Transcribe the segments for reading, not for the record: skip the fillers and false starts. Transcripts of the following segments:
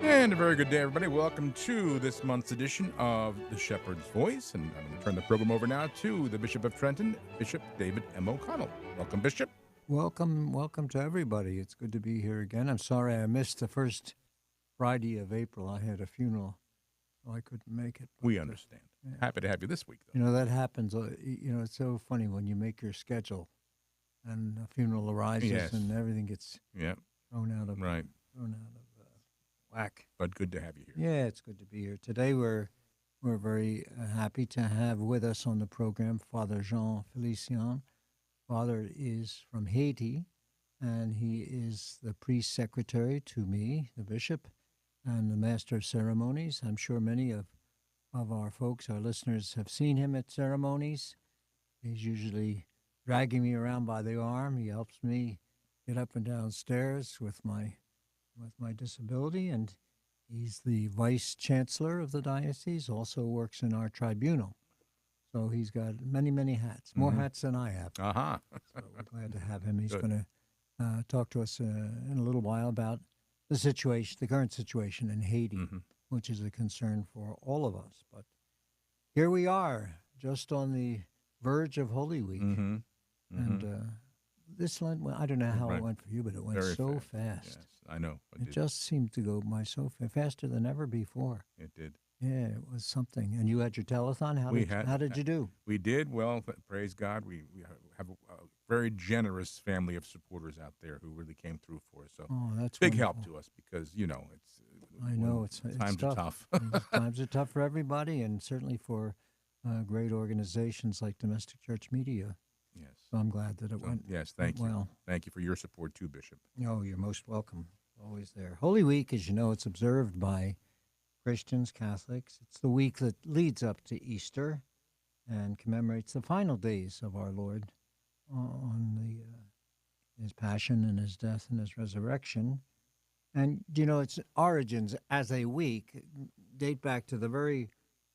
And a very good day, everybody. Welcome to this month's edition of The Shepherd's Voice. And I'm going to turn the program over now to the Bishop of Trenton, Bishop David M. O'Connell. Welcome, Bishop. Welcome to everybody. It's good to be here again. I'm sorry I missed the first Friday of April. I had a funeral, so I couldn't make it. We understand. Yeah. Happy to have you this week, though. That happens. It's so funny when you make your schedule and a funeral arises Yes. and everything gets Yeah, thrown out of right. whack. But good to have you here. Yeah, it's good to be here. Today we're very happy to have with us on the program Father Jean Felicien. Father is from Haiti, and he is the priest secretary to me, the bishop, and the master of ceremonies. I'm sure many of our folks, our listeners, have seen him at ceremonies. He's usually dragging me around by the arm. He helps me get up and down stairs with my disability, and he's the vice chancellor of the diocese, also works in our tribunal. So he's got many hats, more hats than I have. Uh-huh. So we're glad to have him. He's Good. going to talk to us in a little while about the current situation in Haiti, which is a concern for all of us. But here we are, just on the verge of Holy Week. And this Lent, I don't know how it went for you, but it went Very so fast. fast. Yes, I know. It just seemed to go by faster than ever before. It did. Yeah, it was something. And you had your telethon. How did you do? We did. Well, praise God. We have a very generous family of supporters out there who really came through for us. So That's big wonderful. help to us because, it's I know it's times are tough. Times are tough for everybody, and certainly for great organizations like Domestic Church Media. Yes. So I'm glad that it went. Yes, thank you. Well. Thank you for your support too, Bishop. Oh, you're most welcome. Always there. Holy Week, as you know, it's observed by Christians, Catholics. It's the week that leads up to Easter and commemorates the final days of our Lord on his passion and his death and his resurrection. And, its origins as a week date back to the very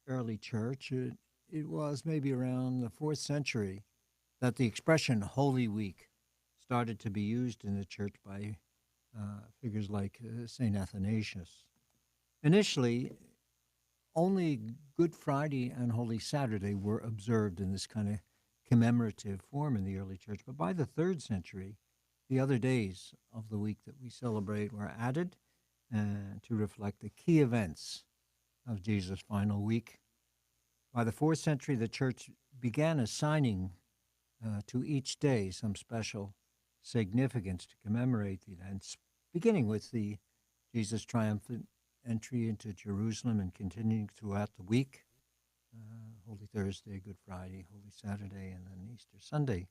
early church. It was maybe around the 4th century that the expression Holy Week started to be used in the church by figures like St. Athanasius. Initially, only Good Friday and Holy Saturday were observed in this kind of commemorative form in the early church. But by the 3rd century, the other days of the week that we celebrate were added to reflect the key events of Jesus' final week. By the 4th century, the church began assigning to each day some special significance to commemorate the events, beginning with the Jesus' triumphant entry into Jerusalem and continuing throughout the week, Holy Thursday, Good Friday, Holy Saturday, and then Easter Sunday.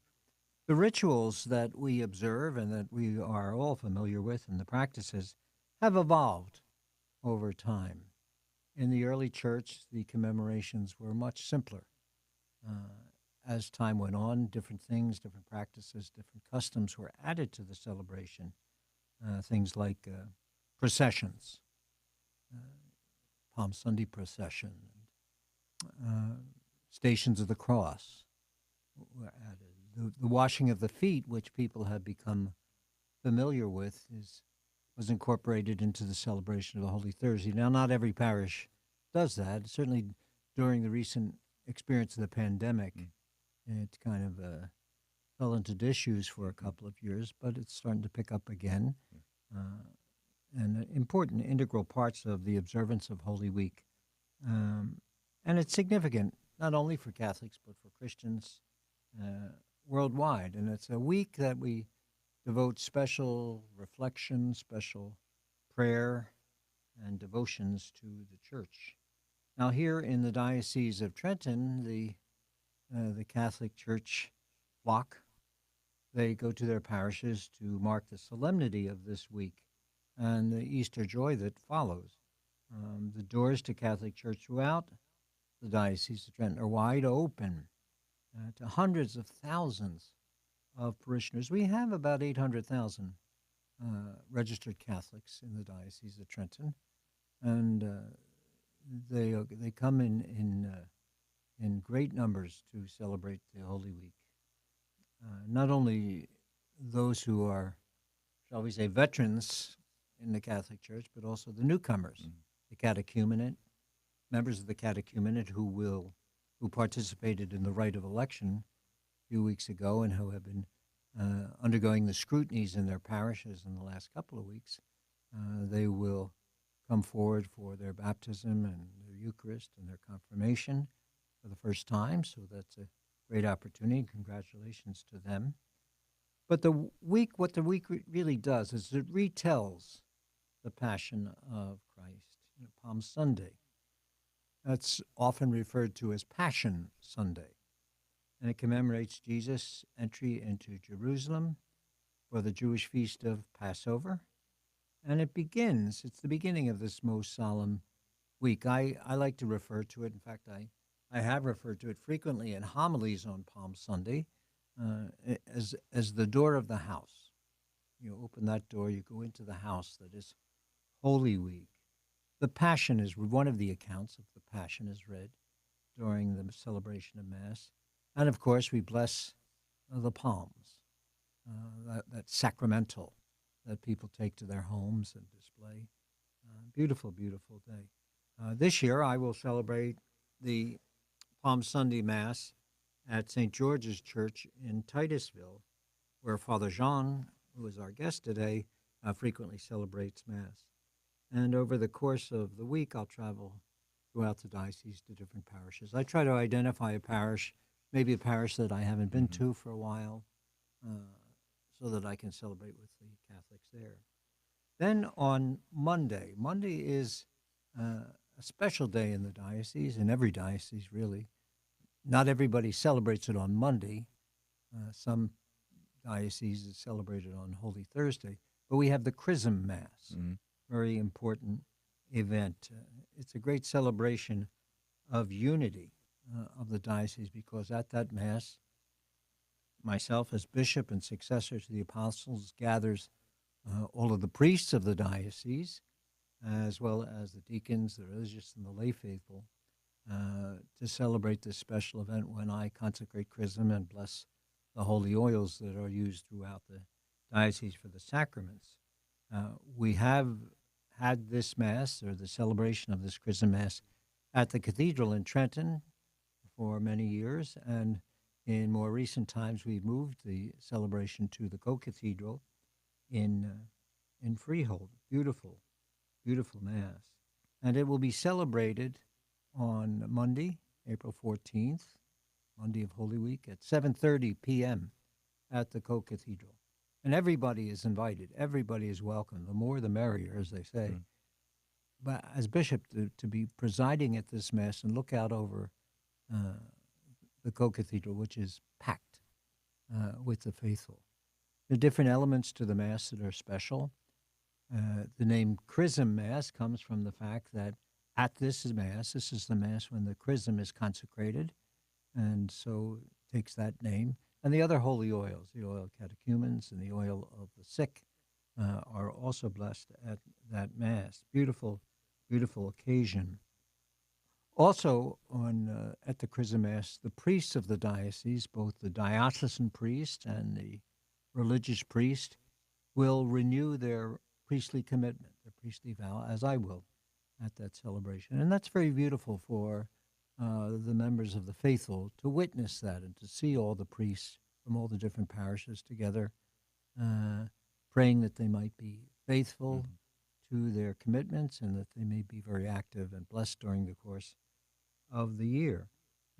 The rituals that we observe and that we are all familiar with and the practices have evolved over time. In the early church, the commemorations were much simpler. As time went on, different things, different practices, different customs were added to the celebration. Things like processions, Palm Sunday procession, Stations of the Cross were added. The washing of the feet, which people have become familiar with, was incorporated into the celebration of the Holy Thursday. Now, not every parish does that. Certainly during the recent experience of the pandemic, it kind of fell into disuse for a couple of years, but it's starting to pick up again. And important integral parts of the observance of Holy Week. And it's significant, not only for Catholics, but for Christians worldwide. And it's a week that we devote special reflection, special prayer, and devotions to the church. Now, here in the Diocese of Trenton, the Catholic Church flock, they go to their parishes to mark the solemnity of this week and the Easter joy that follows. The doors to Catholic Church throughout the Diocese of Trenton are wide open to hundreds of thousands of parishioners. We have about 800,000 registered Catholics in the Diocese of Trenton, and they come in great numbers to celebrate the Holy Week. Not only those who are, shall we say, veterans in the Catholic Church, but also the newcomers, the catechumenate, members of the catechumenate who participated in the rite of election a few weeks ago and who have been undergoing the scrutinies in their parishes in the last couple of weeks. They will come forward for their baptism and their Eucharist and their confirmation for the first time. So that's a great opportunity. Congratulations to them. But what the week really does is it retells the Passion of Christ. Palm Sunday. That's often referred to as Passion Sunday. And it commemorates Jesus' entry into Jerusalem for the Jewish feast of Passover. And it's the beginning of this most solemn week. I like to refer to it, in fact, I have referred to it frequently in homilies on Palm Sunday as the door of the house. You open that door, you go into the house that is Holy Week. The Passion is one of the accounts of the Passion is read during the celebration of Mass. And of course, we bless the palms, that sacramental that people take to their homes and display. Beautiful, beautiful day. This year, I will celebrate the Palm Sunday Mass at St. George's Church in Titusville, where Father Jean, who is our guest today, frequently celebrates Mass. And over the course of the week, I'll travel throughout the diocese to different parishes. I try to identify a parish, maybe a parish that I haven't been to for a while, so that I can celebrate with the Catholics there. Then on Monday is a special day in the diocese, in every diocese really. Not everybody celebrates it on Monday. Some dioceses celebrate it on Holy Thursday, but we have the Chrism Mass, very important event. It's a great celebration of unity of the diocese, because at that Mass, myself as bishop and successor to the apostles gathers all of the priests of the diocese, as well as the deacons, the religious, and the lay faithful, to celebrate this special event when I consecrate Chrism and bless the holy oils that are used throughout the diocese for the sacraments. We have had this Mass, or the celebration of this Chrism Mass, at the Cathedral in Trenton for many years, and in more recent times we've moved the celebration to the Co-Cathedral in Freehold. Beautiful, beautiful Mass. And it will be celebrated on Monday, April 14th, Monday of Holy Week, at 7:30 p.m. at the Co-Cathedral. And everybody is invited. Everybody is welcome. The more the merrier, as they say. But as bishop, to be presiding at this Mass and look out over the Co-Cathedral, which is packed with the faithful. There are different elements to the Mass that are special. The name Chrism Mass comes from the fact that at this Mass, this is the Mass when the Chrism is consecrated, and so it takes that name. And the other holy oils, the oil of catechumens and the oil of the sick, are also blessed at that Mass. Beautiful, beautiful occasion. Also, at the Chrism Mass, the priests of the diocese, both the diocesan priest and the religious priest, will renew their priestly commitment, their priestly vow, as I will at that celebration. And that's very beautiful for the members of the faithful to witness that and to see all the priests from all the different parishes together, praying that they might be faithful to their commitments and that they may be very active and blessed during the course of the year.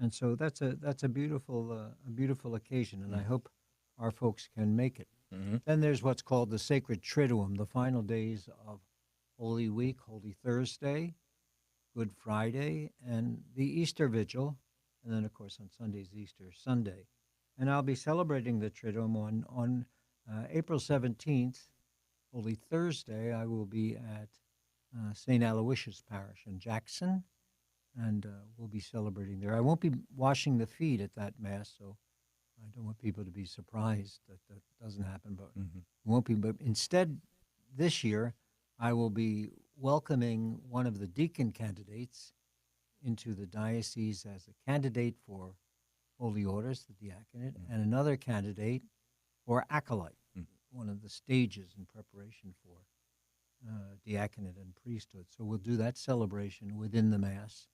And so that's a beautiful occasion, and I hope our folks can make it. Then there's what's called the Sacred Triduum, the final days of Holy Week, Holy Thursday, Good Friday, and the Easter Vigil, and then, of course, on Sundays, Easter Sunday. And I'll be celebrating the Triduum on April 17th, Holy Thursday. I will be at St. Aloysius Parish in Jackson, and we'll be celebrating there. I won't be washing the feet at that Mass, so I don't want people to be surprised that that doesn't happen, but it won't be. But instead, this year, I will be welcoming one of the deacon candidates into the diocese as a candidate for Holy Orders, the diaconate, and another candidate for acolyte, one of the stages in preparation for diaconate and priesthood. So we'll do that celebration within the Mass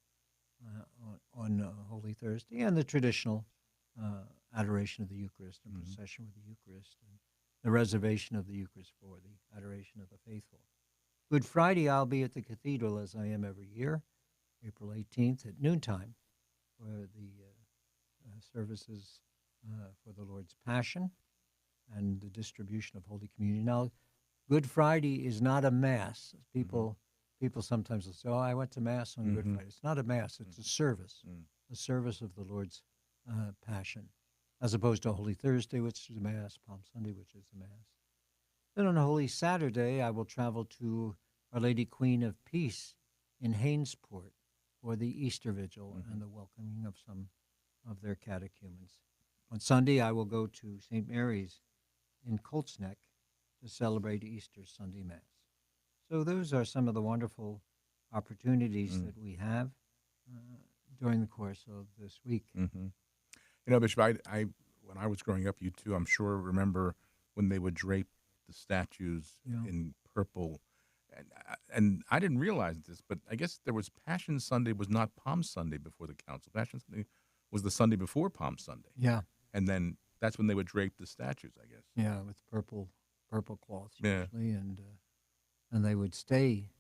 on Holy Thursday, and the traditional adoration of the Eucharist and Mhm. procession with the Eucharist, and the reservation of the Eucharist for the adoration of the faithful. Good Friday, I'll be at the cathedral as I am every year, April 18th at noontime, for the services for the Lord's Passion and the distribution of Holy Communion. Now, Good Friday is not a mass. People sometimes will say, "Oh, I went to mass on Good Mhm. Friday." It's not a mass. It's a service, Mm. a service of the Lord's Passion, as opposed to Holy Thursday, which is a mass, Palm Sunday, which is a mass. Then on Holy Saturday, I will travel to Our Lady Queen of Peace in Hainesport for the Easter Vigil Mhm. and the welcoming of some of their catechumens. On Sunday, I will go to St. Mary's in Colts Neck to celebrate Easter Sunday Mass. So those are some of the wonderful opportunities Mm. that we have during the course of this week. Mhm. Bishop, when I was growing up, you too, I'm sure, remember when they would drape the statues Yeah. in purple. And I didn't realize this, but I guess there was Passion Sunday was not Palm Sunday before the council. Passion Sunday was the Sunday before Palm Sunday. Yeah, And then that's when they would drape the statues, I guess. yeah, with purple cloths Yeah. usually, and they would stay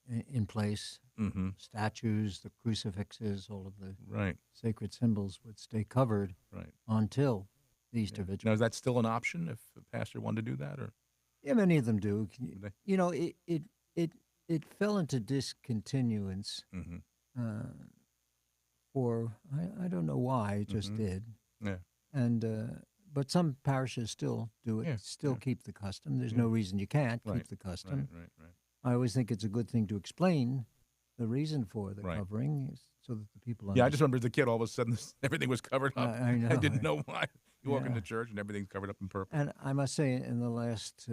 in place. Mm-hmm. Statues, the crucifixes, all of the Right. sacred symbols would stay covered Right. until the Easter Yeah. Vigil. Now, is that still an option if a pastor wanted to do that, or Yeah, many of them do. would they? You know, it fell into discontinuance Mm-hmm. uh, for I don't know why, it just Mhm. did. Yeah. And but some parishes still do it, Yeah. still Yeah. keep the custom. There's Yeah. no reason you can't Right. keep the custom. Right. I always think it's a good thing to explain the reason for the Right. covering so that the people Yeah, I understand. just remember as a kid, all of a sudden, everything was covered up. I know. I didn't know why. You walk Yeah. into church and everything's covered up in purple. And I must say, in the last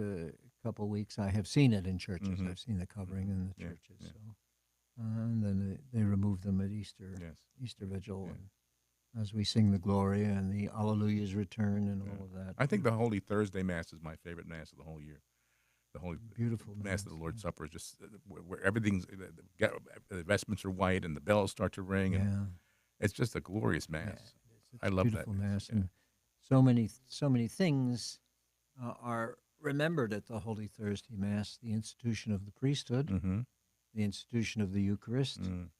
couple of weeks, I have seen it in churches. Mhm. I've seen the covering in the Yeah, churches. yeah. So, and then they remove them at Easter, Yes. Easter Vigil, Yeah. and as we sing the Gloria and the Alleluia's return and Yeah. all of that. I think the Holy Thursday Mass is my favorite Mass of the whole year. The Holy Beautiful Mass of the Lord's yeah. Supper is just where everything's the vestments are white and the bells start to ring, and Yeah, it's just a glorious Mass. it's I a love that beautiful Mass. mass, Yeah. and so many things are remembered at the Holy Thursday Mass. The institution of the priesthood, Mm-hmm. the institution of the Eucharist, Mm.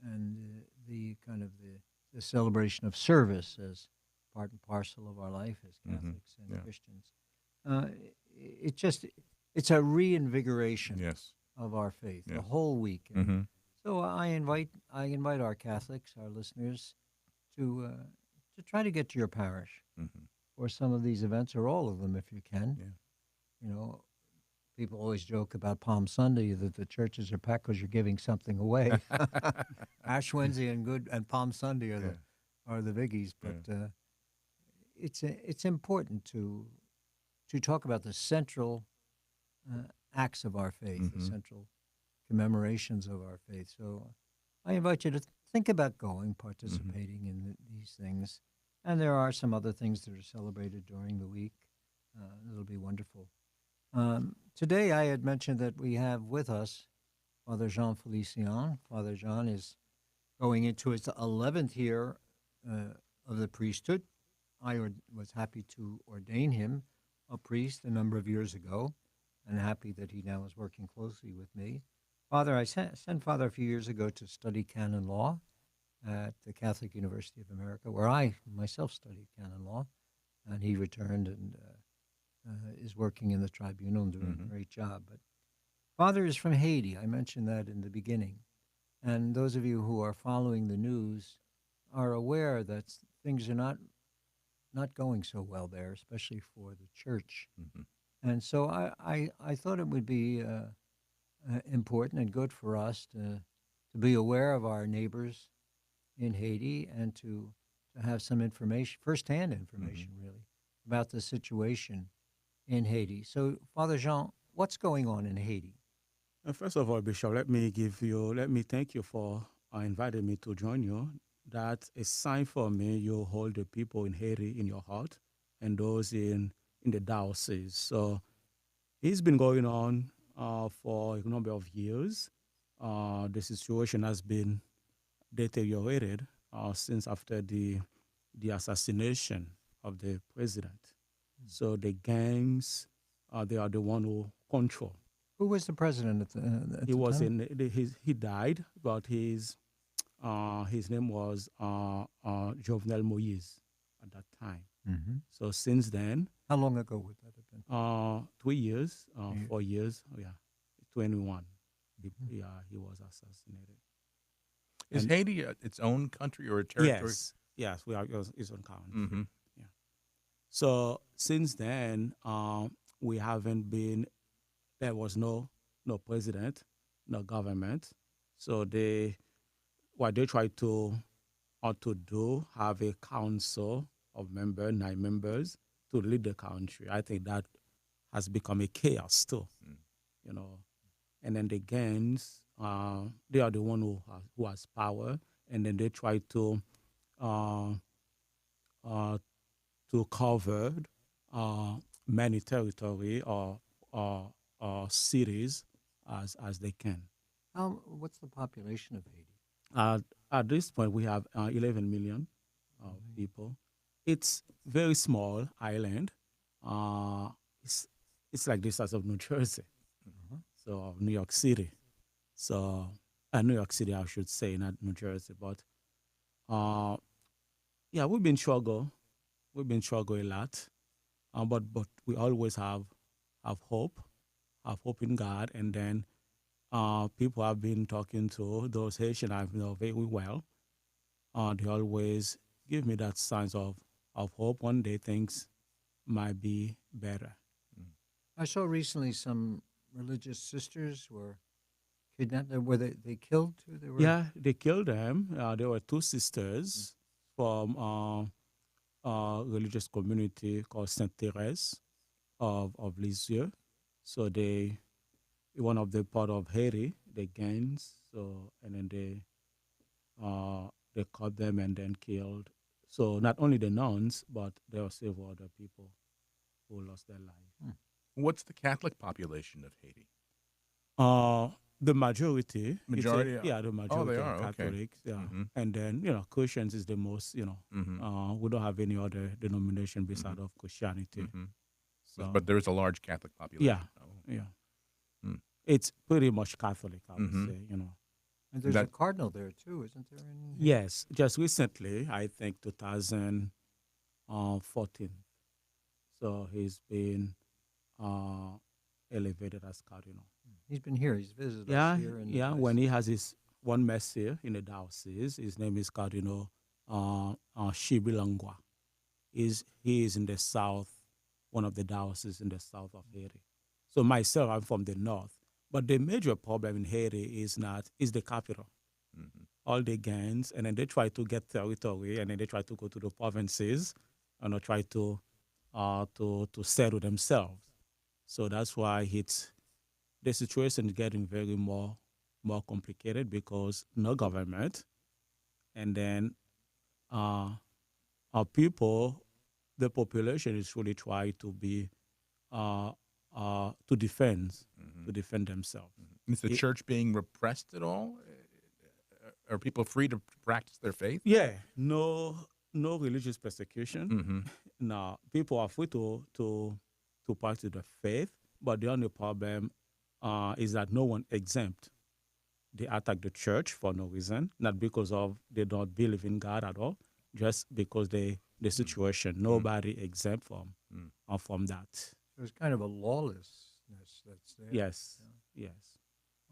and the kind of the celebration of service as part and parcel of our life as Mhm. Catholics and Yeah. Christians. It's a reinvigoration Yes. of our faith the Yes. whole week. And Mm-hmm. so I invite our Catholics, our listeners, to try to get to your parish Mm-hmm. for some of these events, or all of them if you can. Yeah. You know, people always joke about Palm Sunday that the churches are packed because you're giving something away. Ash Wednesday and Palm Sunday are Yeah. are the biggies, but it's important to talk about the central acts of our faith, the Mhm. central commemorations of our faith. So I invite you to think about going, participating in these things. And there are some other things that are celebrated during the week. It'll be wonderful. Today, I had mentioned that we have with us Father Jean Felicien. Father Jean is going into his 11th year of the priesthood. I was happy to ordain him a priest a number of years ago, and happy that he now is working closely with me. Father, I sent Father a few years ago to study canon law at the Catholic University of America, where I myself studied canon law, and he returned and is working in the tribunal and doing Mhm. a great job. But Father is from Haiti. I mentioned that in the beginning. And those of you who are following the news are aware that things are not going so well there, especially for the church. Mhm. And so I thought it would be important and good for us to be aware of our neighbors in Haiti and to have some information, firsthand information, really, about the situation in Haiti. So, Father Jean, what's going on in Haiti? First of all, Bishop, let me thank you for inviting me to join you. That's a sign for me you hold the people in Haiti in your heart and those in the diocese. So it's been going on for a number of years. The situation has been deteriorated since after the assassination of the president. So the gangs, they are the one who control. Who was the president at He the was time? he died, but his name was Jovenel Moïse at that time. Mm-hmm. So since then, How long ago would that have been? 3 years, Years. 4 years, yeah, 21. Mhm. Yeah, he was assassinated. Is And- Haiti its own country or a territory? Yes, we are his own country. Mm-hmm. So since then, we haven't been. There was no president, no government. So what they try to do have a council of 9 members to lead the country. I think that has become a chaos too, Mm. you know. And then the gangs, they are the one who has power, and then they try to uh, uh, cover many territory or cities as they can. What's the population of Haiti? At this point, we have 11 million people. It's very small island. It's like the size of New Jersey, so New York City. So New York City, I should say, not New Jersey. But yeah, we've been struggle. We've been struggle a lot, but we always have hope in God, and then people I've been talking to, those Haitian I know very well, they always give me that sense of hope. One day things might be better. I saw recently some religious sisters were kidnapped. Were they killed too? They were. Yeah, they killed them. There were 2 sisters from religious community called Saint Therese of Lisieux. So one of the part of Haiti, the gangs. So and then they caught them and then killed. So not only the nuns, but there were several other people who lost their life. What's the Catholic population of Haiti? The majority. Majority? The majority are, are okay. Catholics. Yeah, Mhm. and then Christians is the most. Mm-hmm. We don't have any other denomination beside of Christianity. Mm-hmm. So, But there is a large Catholic population. yeah, Oh. yeah, Hmm. it's pretty much Catholic, I would Mhm. say. And there's a That- cardinal there too, isn't there? In Haiti? Yes, just recently, I think 2014. So he's been elevated as cardinal. He's been here. He's visited Yeah, us here. In the yeah. place. When he has his one mess here in the diocese, his name is Cardinal Shibilangwa. He is in the south, one of the dioceses in the south of Haiti. So myself, I'm from the north. But the major problem in Haiti is the capital. Mhm. All the gangs, and then they try to get territory, and then they try to go to the provinces, and try to settle themselves. So that's why the situation is getting very more complicated because no government, and then our people, the population is really trying to be to defend themselves. Is the It- church being repressed at all? Are people free to practice their faith? Yeah, no religious persecution. Mm-hmm. Now people are free to practice the faith, but the only problem is that no one exempt. They attack the church for no reason, not because of they don't believe in God at all, just because the situation. Nobody exempt from that. There's kind of a lawlessness that's there. Yes, yes,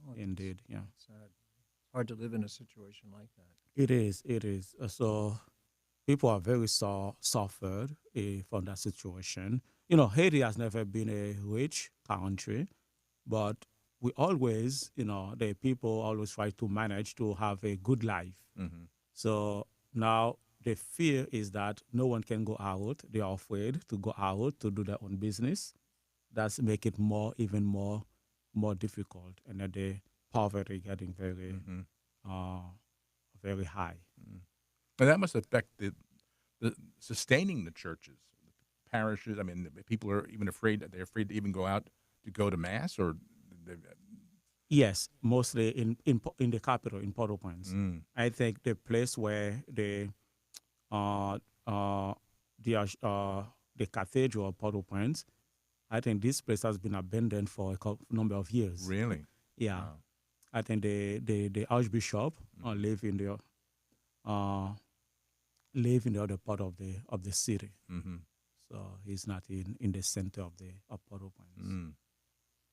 Oh, that's indeed, yeah. sad. It's hard to live in a situation like that. It is. So people are very suffered from that situation. Haiti has never been a rich country, but we always, the people always try to manage to have a good life. Mm-hmm. So now the fear is that no one can go out. They are afraid to go out to do their own business. That's make it even more difficult, and then the poverty getting very very high. And that must affect the sustaining the churches, the parishes. I mean, people are even afraid. They're afraid to even go out to go to mass, or Yes, mostly in the capital, in Port-au-Prince. Mm. I think the place where uh uh the cathedral of Port-au-Prince, I think this place has been abandoned for a number of years. Really? Yeah, Wow. I think the archbishop live in the uh live in the other part of the city. Mm-hmm. So he's not in the center of Port-au-Prince. Mm.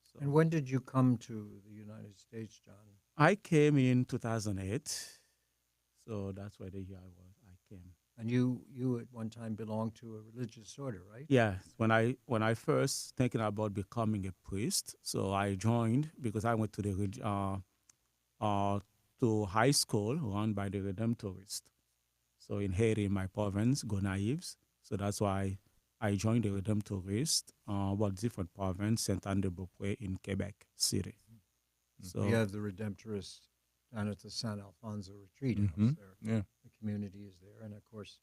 So And when did you come to the United States, John? I came in 2008. So that's where the year I came. And you at one time belonged to a religious order, right? Yeah, when I first thinking about becoming a priest, so I joined because I went to to high school run by the Redemptorists. So in Haiti, in my province, Gonaives. So that's why I joined the Redemptorists, about different province, Saint-Anne-de-Beaupré in Quebec City. So We have the Redemptorists down at the San Alfonso Retreat House Mhm. there. Yeah. The community is there, and of course,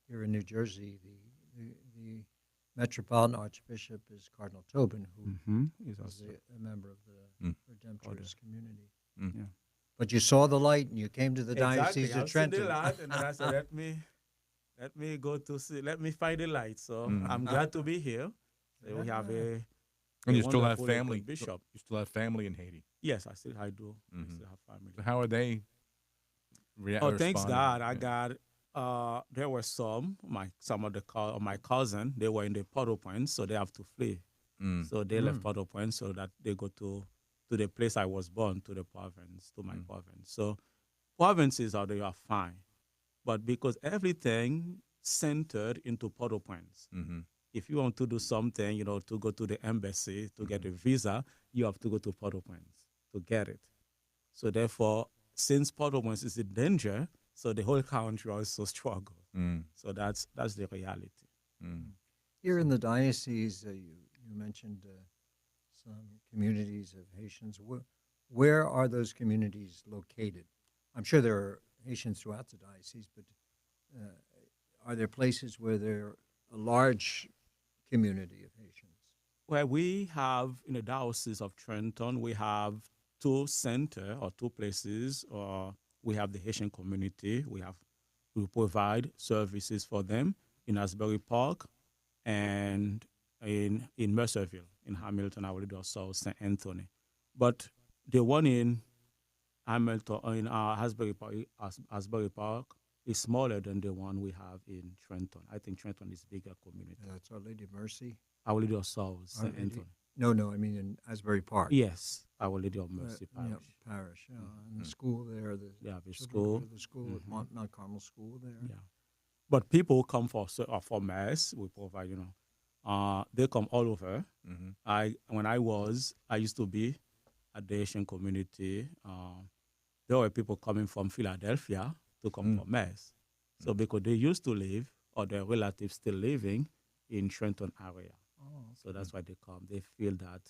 here in New Jersey, the Metropolitan Archbishop is Cardinal Tobin, who is is also a member of the Mm. Redemptorist community. Mm. Yeah. But you saw the light, and you came to the exactly. Diocese I of see the Trenton. light, and then I said, let me go to see, let me find the light. So Mhm. I'm glad to be here. So we have And a you still have wonderful family. local bishop. You still have family in Haiti. Yes, I do. I Mhm. still have family. So how are they? Oh, thanks responding? God, I Yeah. got. There were some of my cousin. They were in the Port-au-Prince, so they have to flee. Mm. So they left Port-au-Prince so that they go to the place I was born, to the province, to my province. So provinces they are fine, but because everything centered into Port-au-Prince. Mm-hmm. If you want to do something, to go to the embassy to get a visa, you have to go to Port-au-Prince to get it. So therefore, since Port-au-Prince is in danger, so the whole country also struggle. Mm. So that's the reality. Mm. Here in the diocese, you mentioned some communities of Haitians. Where are those communities located? I'm sure there are Haitians throughout the diocese, but are there places where there are a large community of Haitians? Well, we have in the Diocese of Trenton, we have two center or two places. We have the Haitian community. We provide services for them in Asbury Park and in Mercerville, in Hamilton, our little South St. Anthony. But the one in Hamilton, in Asbury Park, is smaller than the one we have in Trenton. I think Trenton is bigger community. That's Our Lady of Mercy. Our Lady of Souls, Our St. Lady- Anthony. No, I mean in Asbury Park. Yes, Our Lady of Mercy Yeah, Parish. parish. And the school there. They have a children school. go to the school at Mount Carmel School there. Yeah, but people come for mass. We provide, they come all over. Mm-hmm. I used to be at the Asian community. There were people coming from Philadelphia to come for mass. So because they used to live or their relatives still living in Trenton area. Oh, So that's why they come. They feel that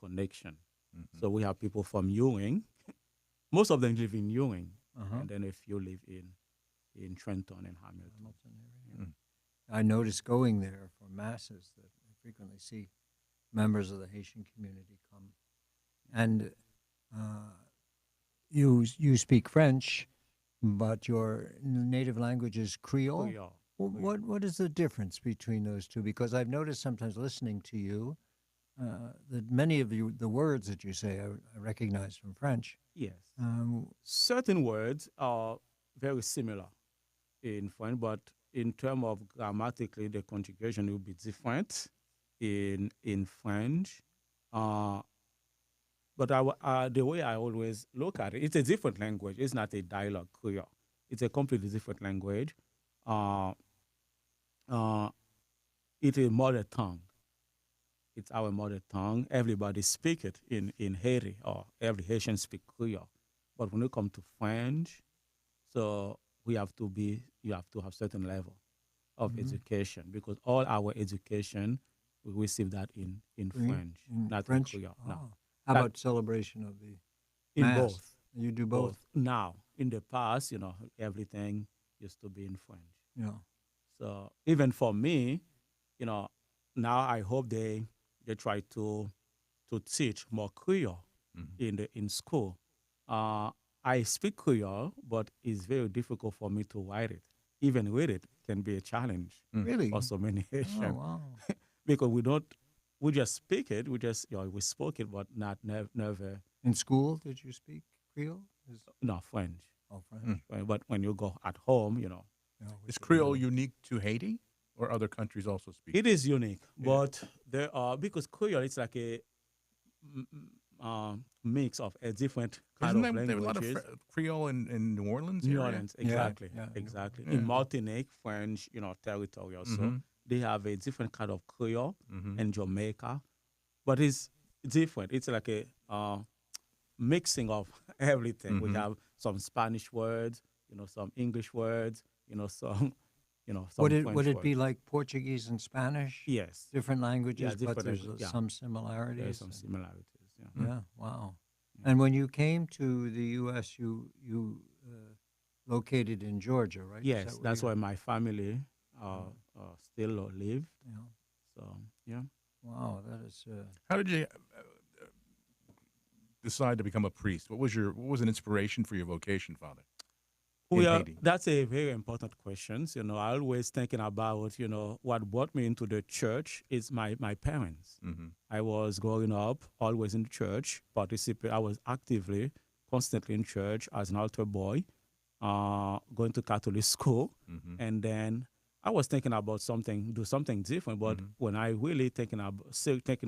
connection. Mm-hmm. So we have people from Ewing. Most of them live in Ewing, uh-huh. and then a few live in Trenton and Hamilton. Hamilton area. I noticed going there for masses that I frequently see members of the Haitian community come, and you speak French, but your native language is Creole. Creole. What is the difference between those two? Because I've noticed sometimes listening to you that many of the words that you say I recognize from French. Yes. Um, Certain words are very similar in French, but in terms of grammatically, the conjugation will be different in French. But the way I always look at it, it's a different language. It's not a dialogue Creole. It's a completely different language. It's a mother tongue. It's our mother tongue. Everybody speak it in Haiti, or every Haitian speak Creole. But when it comes to French, so you have to have certain level of education, because all our education we receive that in French, not French. in Creole. Oh. No, How That- about celebration of the in Mass? both. You do both. Now, in the past, everything used to be in French. Yeah. So even for me, now I hope they try to teach more Creole in school. I speak Creole, but it's very difficult for me to write it. Even with it can be a challenge Really? for so many Oh, Haitians wow. because we just speak it, we spoke it, but not never In school, did you speak Creole? no French. Oh, French. But when you go at home, No, we Is did. Creole unique to Haiti, or other countries also speak? it is unique. Yeah. But there are because Creole it's like a mix of a different kind Isn't of there a lot of languages. Creole in New Orleans? New area? Orleans, Yeah, exactly, yeah, exactly. Yeah. In Martinique, French, territory also, Mhm. they have a different kind of Creole. Mhm. In Jamaica, but it's different. It's like a mixing of everything. We Mhm. have some Spanish words, some English words, some, some Would it French would it words. be like Portuguese and Spanish? Yes, Different languages, but different there's language, yeah. some there similarities. is some similarities. Yeah. Yeah, wow. And when you came to the U.S., you located in Georgia, right? Is Yes, that where that's you- where my family still live. Yeah. So yeah. Wow, that is. How did you decide to become a priest? What was an inspiration for your vocation, Father? In Haiti. That's a very important question. I always thinking about, what brought me into the church is my parents. Mhm. I was growing up always in church, I was actively, constantly in church as an altar boy, going to Catholic school. Mhm. And then I was thinking about do something different. But when I really taking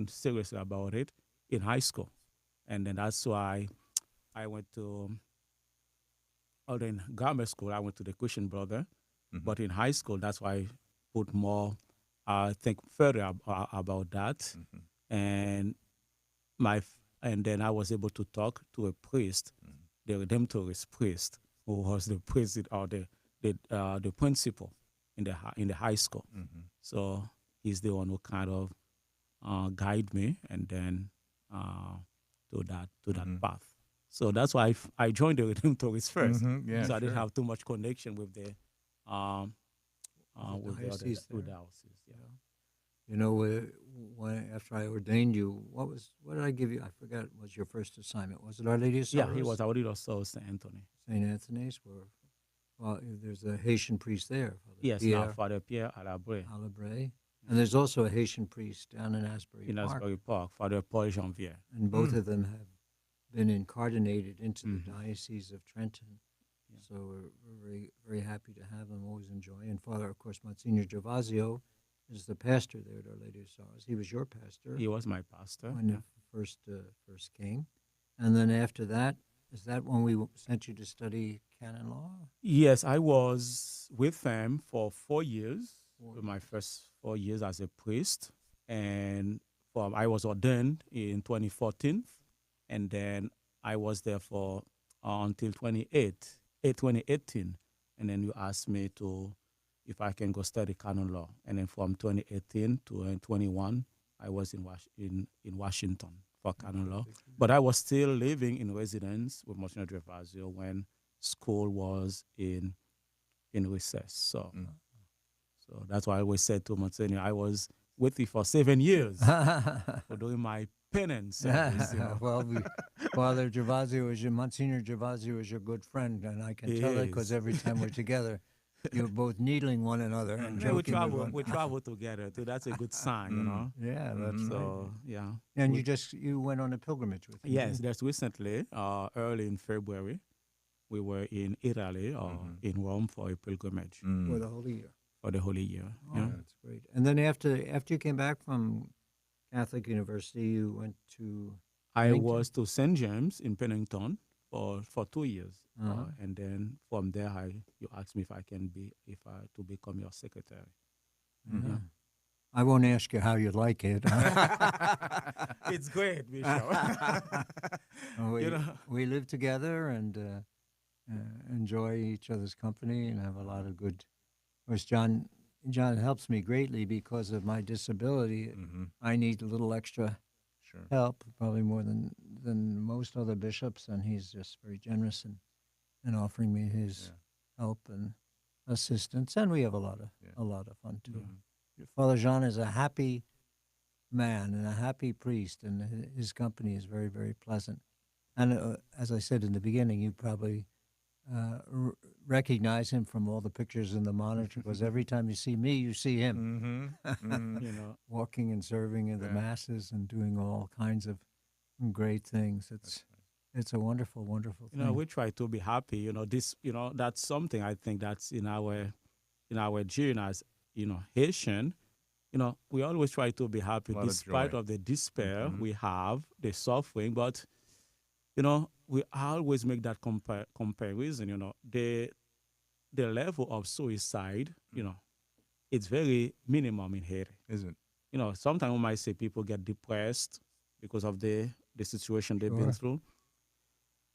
seriously about it in high school. And then that's why I went to, although in grammar school, I went to the Christian Brother. Mhm. But in high school, that's why I put more, think further about that. Mhm. And and then I was able to talk to a priest, the Redemptorist priest, who was the president or the principal in the high school. Mhm. So he's the one who kind of guide me, and then to that path. So that's why I joined the Redemptorist first. Mhm. Yeah, So I didn't sure. have too much connection with the with the other diocese with there. the diocese. Yeah. You know, after I ordained you, what did I give you? I forgot. Was your first assignment? Was it Our Lady of Sorrows? Yeah, he was our leader, so Saint Anthony. St. Anthony's. Well, there's a Haitian priest there. Father Yes, Pierre now Father Pierre Alabre Alabre. And there's also a Haitian priest down in Asbury in Park. Asbury Park, Father Paul Janvier. And both of them have been incardinated into the Diocese of Trenton. So we're very, very happy to have them, always enjoy. And Father, of course, Monsignor Gervasio is the pastor there at Our Lady of Sorrows. He was your pastor He was my pastor. when you first came. And then after that, is that when we sent you to study canon law? Yes, I was with them for 4 years, my first 4 years as a priest. And I was ordained in 2014. And then I was there for until 2018. And then you asked me if I can go study canon law. And then from 2018 to 21, I was in Washington for canon law. But I was still living in residence with Monsignor Gervasio when school was in recess. So that's why I always said to Monsignor, I was with you for 7 years for doing my penance service. Well, Father Gervasio Monsignor Gervasio is your good friend, and I can He tell it because is. every time we're together, you're both needling one another and Yeah, we joking with one. travel together too. That's a good sign, Yeah, that's So right. yeah. And you went on a pilgrimage with him. Yes, just recently, early in February, we were in Italy or in Rome for a pilgrimage for the Holy Year. for the Holy Year. Oh, Yeah. that's great. And then after you came back from Catholic University, you went to I Pennington? was to St. James in Pennington for 2 years, Uh-huh. and then from there, you asked me if I can to become your secretary. Yeah. I won't ask you how you like it. It's great, Bishop. We live together and enjoy each other's company and have a lot of good. Of course, John helps me greatly because of my disability. I need a little extra Sure. help, probably more than most other bishops, and he's just very generous in offering me his help and assistance, and we have a lot of fun too. Father Jean is a happy man and a happy priest, and his company is very, very pleasant. And as I said in the beginning, you probably recognize him from all the pictures in the monitor because every time you see me, you see him You know, walking and serving in the Yeah. masses and doing all kinds of great things. It's a wonderful, wonderful you know, thing. we try to be happy. You know, this, you know, that's something I think that's in our gene as, you know, Haitian. You know, we always try to be happy A lot of despite joy. of the despair Mhm. we have, the suffering. But you know, we always make that comparison. You know, the level of suicide. You know, it's very minimum in Haiti. Is it? You know, sometimes we might say people get depressed because of the situation they've been Sure. through.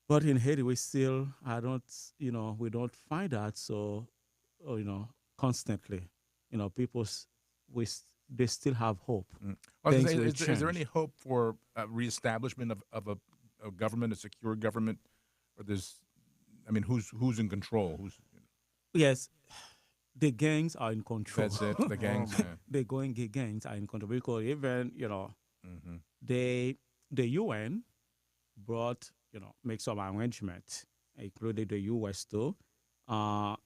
But in Haiti, we still, I don't, you know, we don't find that so, you know, constantly. You know, people, they still have hope. I was gonna Things say, will is there any change. hope for reestablishment of a government, a secure government, or there's, I mean, who's in control? Who's Yes, the gangs are in control. that's it? The Oh gangs. my. Yeah. The going gangs are in control because even, you know, Mm-hmm. they, the UN brought, you know, make some arrangements, including the US too.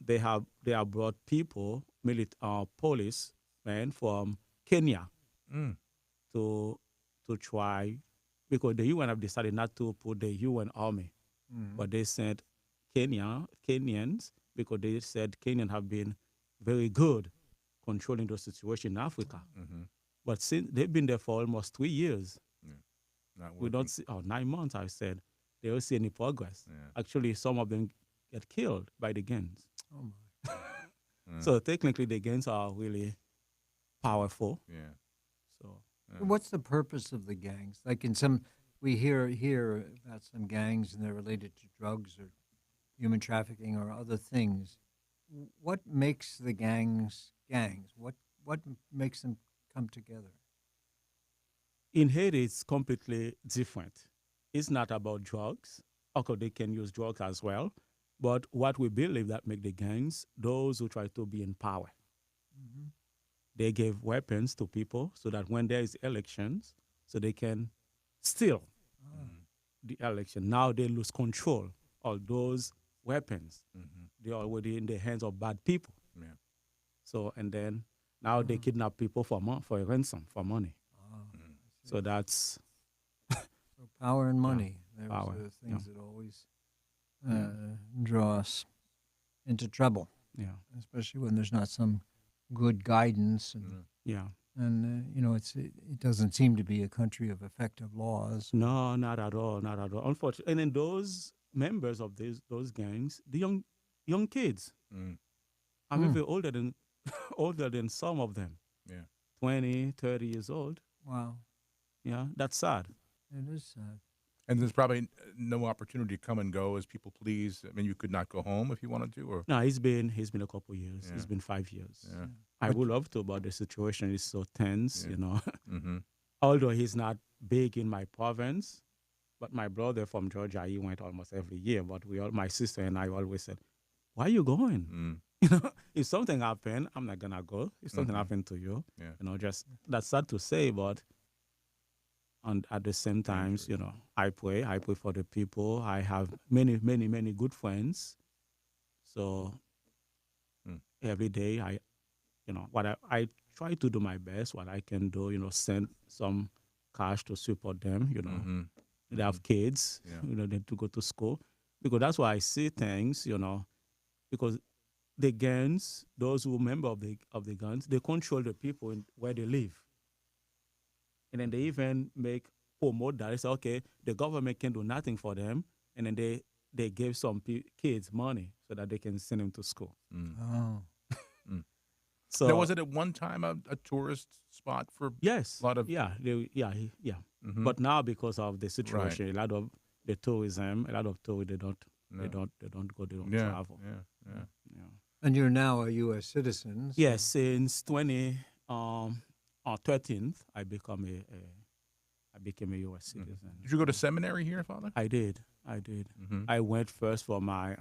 They have brought people, police men from Kenya Mm. to try because the UN have decided not to put the UN army, Mhm. but they sent Kenyans because they said Kenyans have been very good controlling the situation in Africa. Mm-hmm. But since they've been there for almost 3 years, Yeah. Not we working. don't see, 9 months, I said, they don't see any progress. Yeah. Actually, some of them get killed by the gangs. Oh my. Mm. So technically, the gangs are really powerful. Yeah. So Yeah. What's the purpose of the gangs? Like in some, we hear about some gangs and they're related to drugs or human trafficking or other things. What makes the gangs gangs? What makes them come together? in Haiti, it's completely different. It's not about drugs. Okay, they can use drugs as well. But what we believe that make the gangs, those who try to be in power, Mm-hmm. they give weapons to people so that when there is elections, so they can steal Mm. the election. Now they lose control of those weapons. Mm-hmm. They're already in the hands of bad people. Yeah. So and then now they kidnap people for a ransom for money. Mm. So that's So power and money. Those power, are the yeah. things that always draw us into trouble, yeah, especially when there's not some good guidance and. Mm. yeah. And it doesn't seem to be a country of effective laws. No, not at all, not at all. Unfortunately, and then those members of those gangs, the young kids, Mm. I'm Hmm. even older than older than some of them, Yeah. 20, 30 years old. Wow, Yeah, that's sad. it is sad. And there's probably no opportunity to come and go as people please. I mean, you could not go home if you wanted to, or No, he's been a couple years. Yeah. It's been 5 years. yeah. I would love to, but the situation is so tense, Yeah. you know. Mm-hmm. Although he's not big in my province, but my brother from Georgia, he went almost every year. But my sister and I always said, "Why are you going?" Mm. You know, if something happened, I'm not gonna go. If something Mhm. happened to you, Yeah. you know, just that's sad to say, but and at the same times, you know, I pray for the people. I have many good friends. So Mm. every day you know, I try to do my best, what I can do, you know, send some cash to support them, you know. Mm-hmm. They have kids, Yeah. you know, they have to go to school. Because that's why I see things, you know, because the gangs, those who are member of the gangs, they control the people where they live. And then they even promote that. They say, okay, the government can do nothing for them. And then they give some kids money so that they can send them to school. Mm. Oh, So Now, was it at one time a tourist spot for? yes, lot of- yeah, yeah. Mhm. But now because of the situation, a lot of the tourism, a lot of tourists No. they don't go, they don't Yeah. travel. Yeah. Yeah. Yeah. and you're now a U.S. citizen. so- Yes, since 13th, I became a U.S. citizen. Did you go to seminary here, Father? I did. Mm-hmm. I went first for my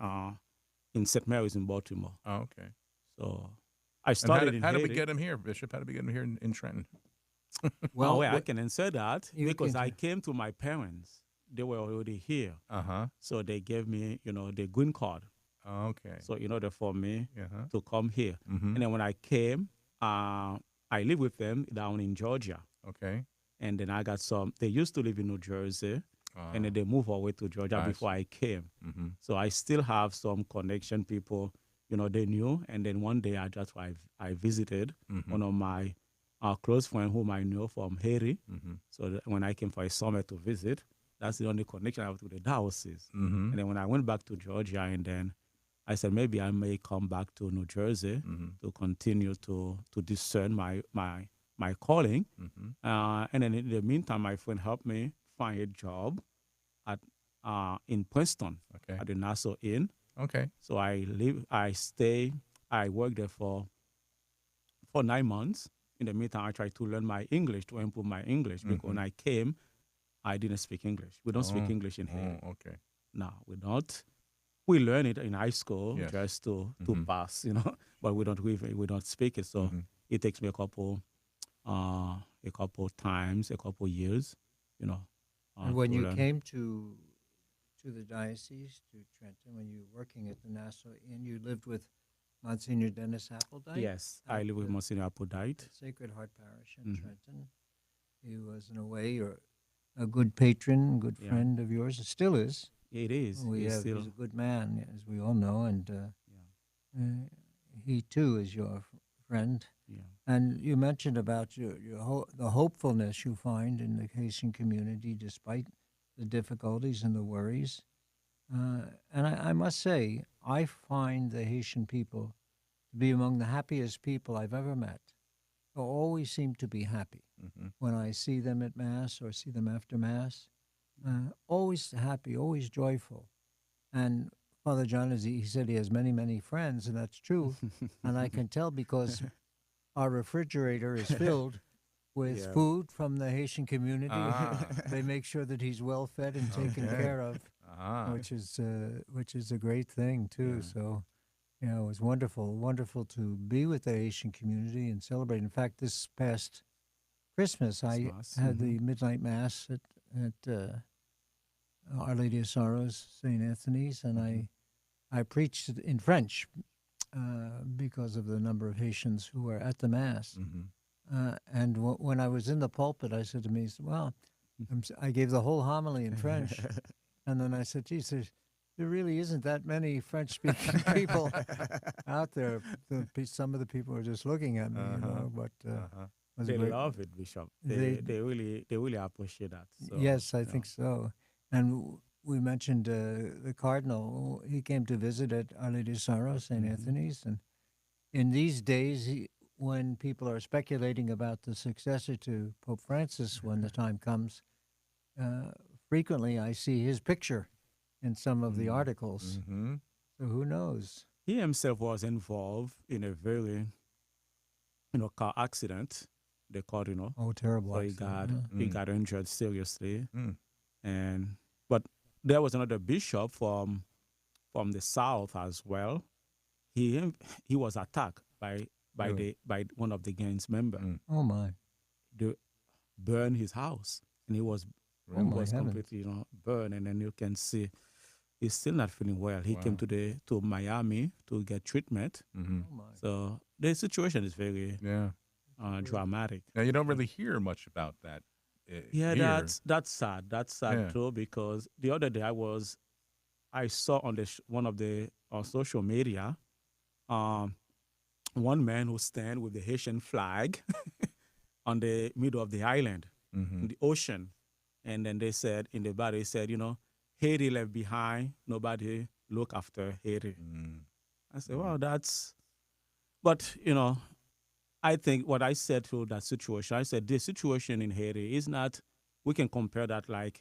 in St. Mary's in Baltimore. Oh, okay. So I And started in how did we Haiti. get him here, Bishop? How did we get him here in Trenton? Well, I what- can answer that You because can I say- came to my parents they were already here. Uh-huh. So they gave me, the green card. Okay. So in order for me Uh-huh. to come here. Mm-hmm. And then when I came, I lived with them down in Georgia. Okay. And then I got they used to live in New Jersey, and then they moved away to Georgia I before I came. Mm-hmm. So I still have some connection people, they knew. And then one day I visited Mm-hmm. one of my close friends whom I know from Haiti. Mm-hmm. So when I came for a summer to visit, that's the only connection I have to the diocese. Mm-hmm. And then when I went back to Georgia, and then I said maybe I may come back to New Jersey Mm-hmm. to continue to discern my calling. Mm-hmm. And then in the meantime, my friend helped me find a job at in Princeton Okay. at the Nassau Inn. Okay. So I worked there for 9 months. In the meantime, I tried to learn my English, to improve my English, because when I came, I didn't speak English. We don't speak English in here. Oh, okay. No, we don't. We learn it in high school Yes. just to pass, but we don't speak it. So it takes me a couple times, a couple years, And when to you learn. came to the diocese, to Trenton, when you were working at the Nassau Inn, you lived with Monsignor Dennis Appledight? Yes, I at live with the Monsignor Appledight. Sacred Heart Parish in Mhm. Trenton. He was, in a way, a good patron, good Yeah. friend of yours. It still is. It is. It's still, He's a good man, as we all know, and yeah, he too is your friend. yeah. And you mentioned about the hopefulness you find in the Haitian community despite the difficulties and the worries. And I must say, I find the Haitian people to be among the happiest people I've ever met. They always seem to be happy Mm-hmm. when I see them at Mass or see them after Mass. Always happy, always joyful. And Father John, as he said, he has many, many friends, and that's true. And I can tell because our refrigerator is filled with Yeah. food from the Haitian community. Ah. They make sure that he's well fed and taken Okay. care of, Ah. which is a great thing too. Yeah. So, it was wonderful to be with the Haitian community and celebrate. In fact, this past Christmas, I Christmas, had the midnight mass at Our Lady of Sorrows, St. Anthony's, and I preached it in French because of the number of Haitians who were at the mass. Mm-hmm. And when I was in the pulpit, I said to me, "Well, I gave the whole homily in French." And then I said, "Geez, there really isn't that many French-speaking people out there. Some of the people are just looking at me, but it was They great. love it, Bishop. They- They really appreciate that. So, Yes, I think so. And we mentioned the Cardinal. He came to visit at Our Lady of Sorrows, St. Anthony's. And in these days, when people are speculating about the successor to Pope Francis when the time comes, frequently I see his picture in some of the articles. Mm-hmm. So who knows? He himself was involved in a very, car accident. The Cardinal. Oh, terrible. So he accident, got injured seriously, Mm. but there was another bishop from the south as well. He was attacked by Really? by one of the gang's member. Mm. Oh, my. They burned his house, and he was Oh, my was heavens. completely burned. And then you can see he's still not feeling well. He came Wow. to Miami to get treatment. Mm-hmm. Oh, my. So the situation is very Yeah. dramatic. Now you don't really hear much about that. Yeah, here. that's sad. That's sad Yeah. too, because the other day I saw on one of the on social media, one man who stand with the Haitian flag on the middle of the island Mm-hmm. in the ocean, and then they said in the body, said, Haiti left behind, nobody look after Haiti. Mm. I said, well, but I think what I said to that situation, I said the situation in Haiti is not, we can compare that like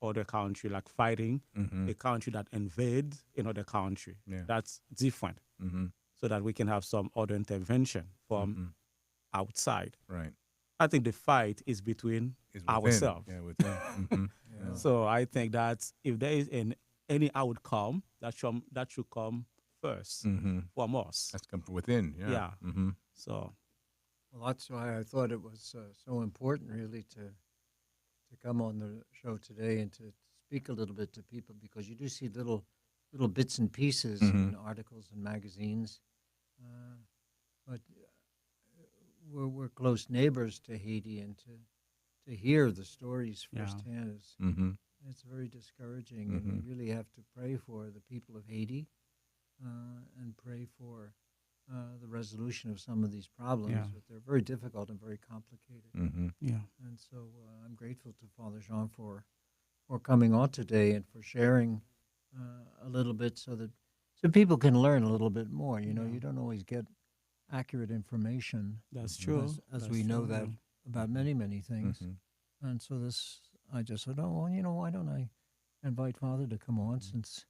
other country, like fighting Mm-hmm. a country that invades another country. Yeah. That's different, Mm-hmm. so that we can have some other intervention from Mhm. outside. Right. I think the fight is between Is within. ourselves. Yeah, within. Mm-hmm. Yeah. So I think that if there is any outcome, that should come first Mm-hmm. from us. That's come from within. Yeah. Yeah. Mm-hmm. So Well, that's why I thought it was so important, really, to come on the show today and to speak a little bit to people because you do see little bits and pieces Mhm. in articles and magazines, but we're close neighbors to Haiti, and to hear the stories Yeah. firsthand is Mm-hmm. it's very discouraging, and we really have to pray for the people of Haiti and pray for the resolution of some of these problems. Yeah. But they're very difficult and very complicated. Mm-hmm. Yeah. And so I'm grateful to Father Jean for coming on today and for sharing a little bit so people can learn a little bit more. You know, Yeah. you don't always get accurate information That's Mhm. true. as That's we know true, that yeah. about many things. Mm-hmm. And so I just said, oh, well, why don't I invite Father to come on since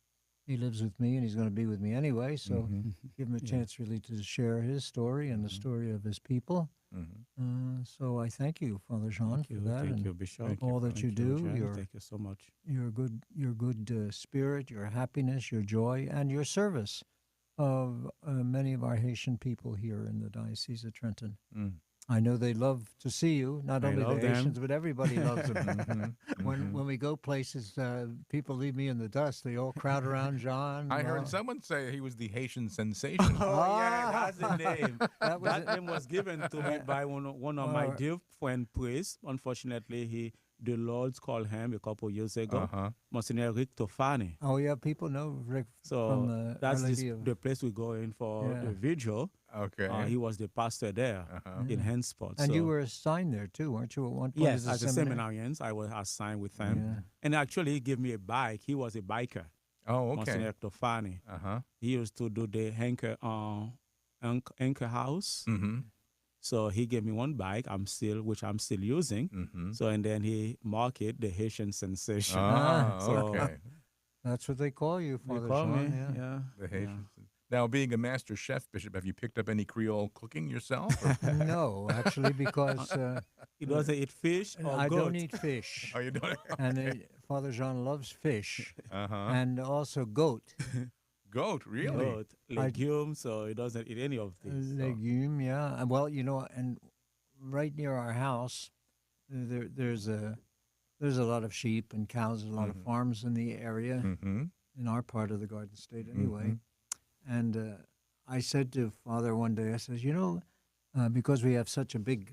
he lives with me and he's going to be with me anyway. So Mm-hmm. give him a Yeah. chance really to share his story and the Mhm. story of his people. Mm-hmm. So I thank you, Father Jean, for that Thank and you, Bishop. Thank you, all that Thank you do. Jen. Thank you so much. Your good spirit, your happiness, your joy, and your service of many of our Haitian people here in the Diocese of Trenton. Mm. I know they love to see you, not I only the love them. Haitians, but everybody loves them. Mhm. When Mhm. when we go places, people leave me in the dust. They all crowd around John. I heard Well, someone say he was the Haitian sensation. Oh yeah, that's the Ah. name. That was That it. name was given to me by one of my Well, dear friend priest. Unfortunately, the Lord called him a couple years ago, Uh-huh. Monsignor Rick Tofani. oh yeah, people know Rick So from Our that's Lady of the place we go in for yeah. the vigil. Okay. He was the pastor there Uh-huh. in Yeah. Hensport. And you So were assigned there too, weren't you? At one point yes, as as a a seminary. seminarian, I was assigned with him. Yeah. And actually, he gave me a bike. He was a biker, Oh, okay. Monsignor Tofani. Uh-huh. He used to do the anchor house. Mm-hmm. So he gave me one bike. Which I'm still using. Mm-hmm. So and then he marketed the Haitian sensation. Ah, So- okay. That's what they call you, They Father call Jean. me, Yeah. yeah. The Haitian. Now, being a master chef, Bishop, have you picked up any Creole cooking yourself? or- No, actually, because He doesn't eat fish or I goat. don't eat fish, Oh, you don't? and Father Jean loves fish Uh-huh. and also goat. Goat, really? Goat, legumes, so he doesn't eat any of these. so- Legume, yeah. And well, and right near our house, there's a lot of sheep and cows, a lot of Mhm. farms in the area Mm-hmm. in our part of the Garden State, anyway. Mhm. And I said to Father one day, I says, because we have such a big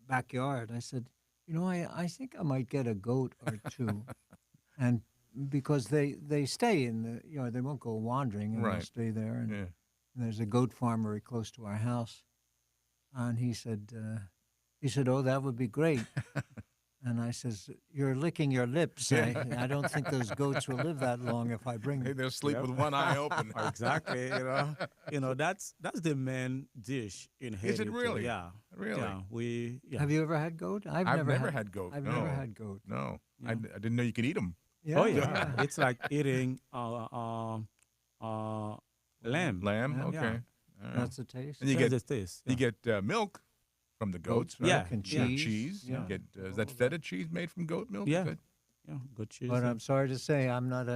backyard, I said, I think I might get a goat or two, and because they stay in they won't go wandering, and they'll Right. stay there, and Yeah. there's a goat farm very close to our house, and he said, "Oh, that would be great." And I says, "You're licking your lips. I don't think those goats will live that long if I bring Hey, them." they'll sleep Yep. with one eye open. Exactly, that's the main dish in Haiti. Is it too. really? Yeah, Really? yeah. Have you ever had goat? I've never had goat. I've no. never had goat. No. Yeah. I didn't know you could eat them. Yeah, Oh yeah, it's like eating lamb. Lamb? Yeah. Okay. Yeah. All right. That's the taste. And you That's get the taste. you get milk from the goats, Goat's right? milk and Yeah. cheese. Cheese. Yeah. You get is that All feta cheese made from goat milk? Yeah. Good. Yeah, good cheese. But I'm sorry to say, I'm not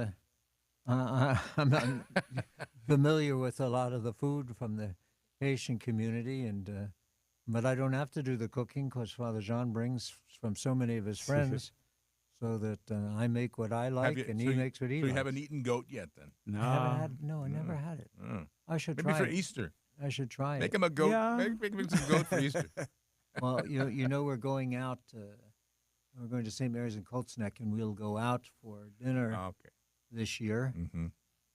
I'm not familiar with a lot of the food from the Haitian community, and but I don't have to do the cooking because Father Jean brings from so many of his friends, so that I make what I like you- and so he you- makes what he So you likes. haven't eaten goat yet, then? no, I never had it. Oh. I should Maybe try for it. Easter. I should try Make it. him a goat. Yeah. Make him some goat for Easter. Well, we're going out. We're going to St. Mary's in Coltsneck, and we'll go out for dinner Okay. this year Mm-hmm.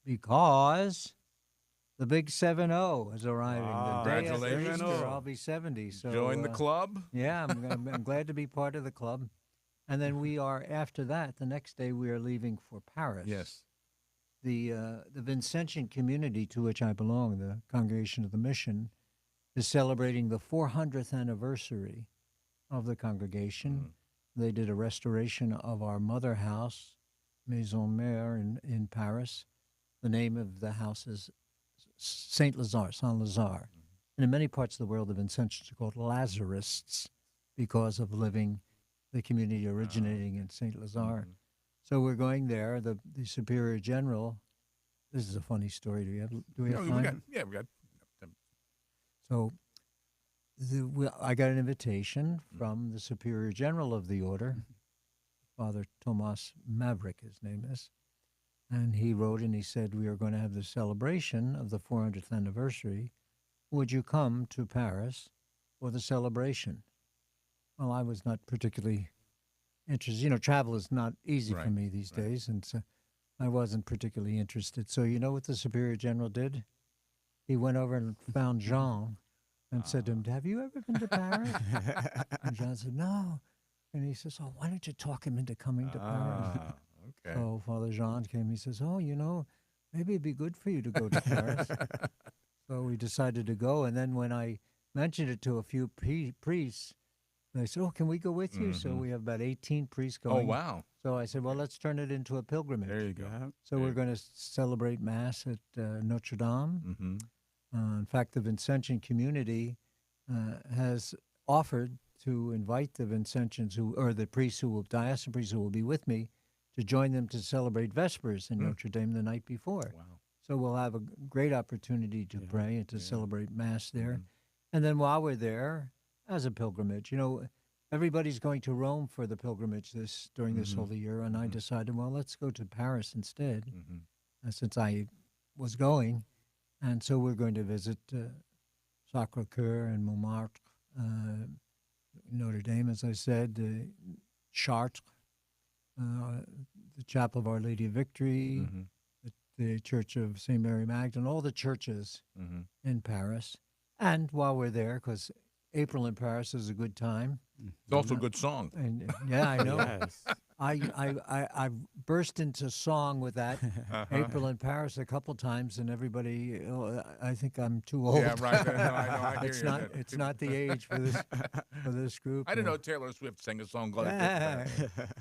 because the big 7-0 is arriving. Wow. The day after Congratulations. Easter, I'll be 70. So Join the club. Yeah, I'm glad to be part of the club. And then we are after that. The next day, we are leaving for Paris. Yes. The Vincentian community to which I belong, the Congregation of the Mission, is celebrating the 400th anniversary of the congregation. They did a restoration of our mother house, Maison Mère, in Paris. The name of the house is Saint Lazare. And in many parts of the world, the Vincentians are called Lazarists because of living the community originating in Saint Lazare. Mhm. So we're going there. The Superior General. This is a funny story. Do we have No, time? we got. So I got an invitation from the Superior General of the Order Father Tomas Maverick, his name is. And he wrote and he said, we are going to have the celebration of the 400th anniversary. Would you come to Paris for the celebration? Well, I was not particularly interested. You know, travel is not easy for Right, me these right. days, and so I wasn't particularly interested. So you know what the Superior General did? He went over and found Jean and said to him, have you ever been to Paris? And Jean said, no. And he says, oh, why don't you talk him into coming to Paris? Ah, okay. So Father Jean came. He says, oh, you know, maybe it'd be good for you to go to Paris. So we decided to go. And then when I mentioned it to a few priests, they said, oh, can we go with you? So Mhm. we have about 18 priests Oh, going. wow. So I said, well, let's turn it into a pilgrimage. There you go. Yeah. So we're going to celebrate Mass at Notre Dame. Mm-hmm. In fact, the Vincentian community has offered to invite the Vincentians or the priests diocesan priests who will be with me, to join them to celebrate Vespers in Notre Dame the night before. Wow. So we'll have a great opportunity to Yeah, pray and to yeah. celebrate Mass there. Mhm. And then while we're there, as a pilgrimage, you know, everybody's going to Rome for the pilgrimage during this Mhm. holy year. And I Mhm. decided, well, let's go to Paris instead, Mm-hmm. since I was going. And so we're going to visit Sacre-Cœur and Montmartre, Notre Dame, as I said, Chartres, the Chapel of Our Lady of Victory, Mm-hmm. the Church of St. Mary Magdalene, all the churches Mm-hmm. in Paris. And while we're there, because April in Paris is a good time. It's also a good song. And yeah, I know. Yes. I burst into song with that Uh-huh. April in Paris a couple times, and everybody, I think I'm too old. Yeah, right. No, I hear it's you. not. It's not the age for this group. I didn't know Taylor Swift sang a song called Yeah.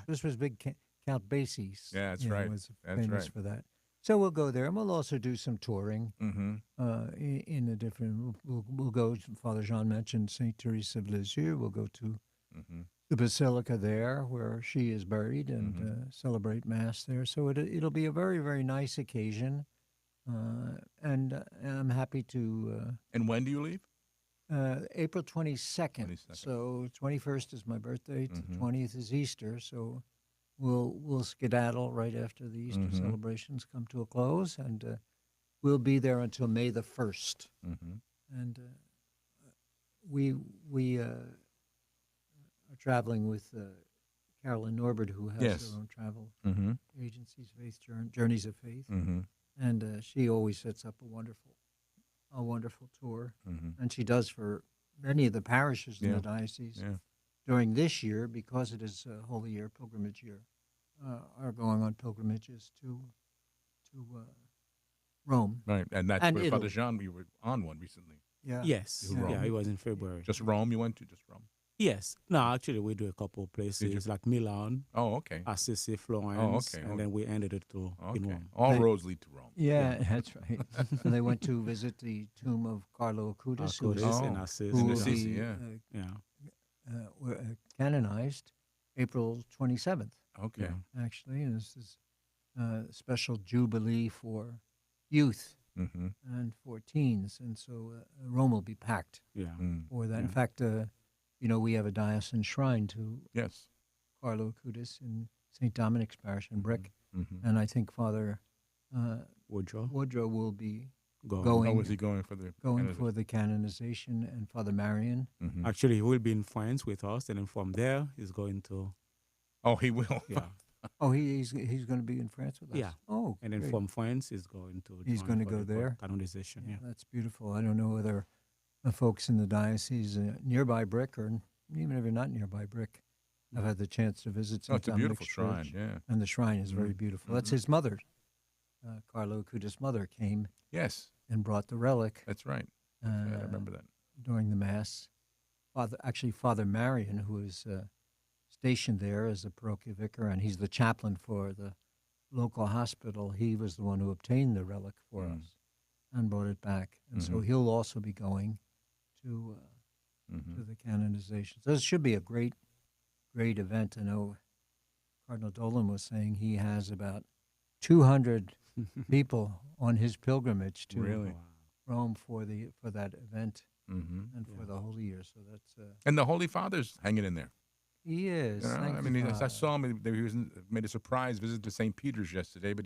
This was big Count Basie. Yeah, that's right. Was That's famous right. for that. So we'll go there, and we'll also do some touring Mm-hmm. in a different. We'll go. Father Jean mentioned Saint Therese of Lisieux. We'll go to Mm-hmm. the basilica there, where she is buried, and Mhm. celebrate Mass there. So it'll be a very, very nice occasion, and I'm happy to. And when do you leave? April 22nd. 22nd. So 21st is my birthday. Mhm. 20th is Easter. So we'll skedaddle right after the Easter Mhm. celebrations come to a close, and we'll be there until May the 1st. Mm-hmm. And we are traveling with Carolyn Norbert, who has Yes. her own travel Mm-hmm. agencies, Journeys of Faith, Mm-hmm. and she always sets up a wonderful tour, Mm-hmm. and she does for many of the parishes in Yeah. the diocese Yeah. during this year, because it is a holy year, pilgrimage year, are going on pilgrimages to Rome. Right. And that's And where Father Italy. Jean, we were on one recently. Yeah. Yes. To Rome. Yeah, it was in February. Just Rome you went to? Just Rome? Yes. No, actually, we do a couple of Did you? places like Milan, Oh, okay. Assisi, Florence, okay, and okay. then we ended it in Okay. Rome. All They- roads lead to Rome. Yeah, that's right. And they went to visit the tomb of Carlo Acutis, who, Acutis Oh. and Assisi. who In will Assisi, be yeah. Yeah. canonized April 27th, Okay. Yeah. actually. And this is a special jubilee for youth Mm-hmm. and for teens. And so Rome will be packed Yeah. Mm. for that. In Yeah. fact, we have a diocesan shrine to Yes. Carlo Acutis in St. Dominic's Parish in Brick. Mm-hmm. And I think Father Woodrow. Woodrow will be Going. Going. Oh, was he going for the for the canonization, and Father Marion. Mm-hmm. Actually, he will be in France with us, and then from there, he's going to, Oh, he will. yeah. Oh, he's going to be in France with us? Yeah. Oh, And then great. from France, he's going to. He's join gonna for go the there? Canonization, yeah. That's beautiful. I don't know whether the folks in the diocese nearby Brick, or even if you're not nearby Brick, I've had the chance to visit Oh, St. it's a Dominic's beautiful shrine. Church, Yeah. and the shrine is very Mhm. beautiful. That's Mhm. his mother. Carlo Acutis' mother came Yes, and brought the relic that's right. uh, I remember that. during the Mass. Father Marion, who is stationed there as a parochial vicar, and he's the chaplain for the local hospital. He was the one who obtained the relic for Mm. us and brought it back. And so Mhm. he'll also be going to Mm-hmm. the canonization. So this should be a great event. I know Cardinal Dolan was saying he has about 200 people on his pilgrimage to Really? Rome for that event Mm-hmm. and for Yeah. the Holy Year. So that's And the Holy Father's hanging in there. He is. You know, Thank I you, mean, I Father. saw him. He was made a surprise visit to St. Peter's yesterday, but